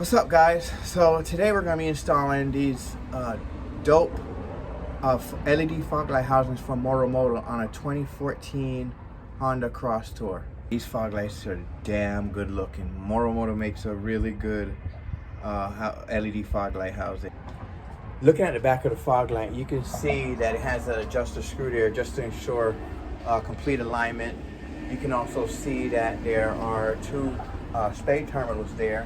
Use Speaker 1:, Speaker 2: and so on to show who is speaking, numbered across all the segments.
Speaker 1: What's up, guys? So today we're going to be installing these dope LED fog light housings from Morimoto on a 2014 Honda Crosstour. These fog lights are damn good looking. Morimoto makes a really good LED fog light housing. Looking at the back of the fog light, you can see that it has an adjuster screw there just to ensure complete alignment. You can also see that there are two spade terminals there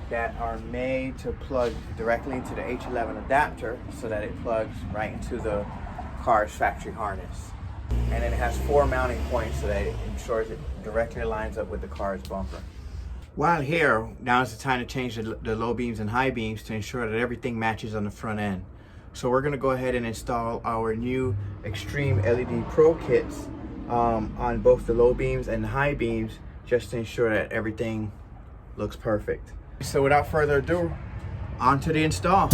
Speaker 1: that are made to plug directly into the H11 adapter so that it plugs right into the car's factory harness. And then it has 4 mounting points so that it ensures it directly lines up with the car's bumper. While here, now is the time to change the low beams and high beams to ensure that everything matches on the front end. So we're going to go ahead and install our new Xtreme LED Pro kits on both the low beams and the high beams just to ensure that everything looks perfect. So without further ado, on to the install.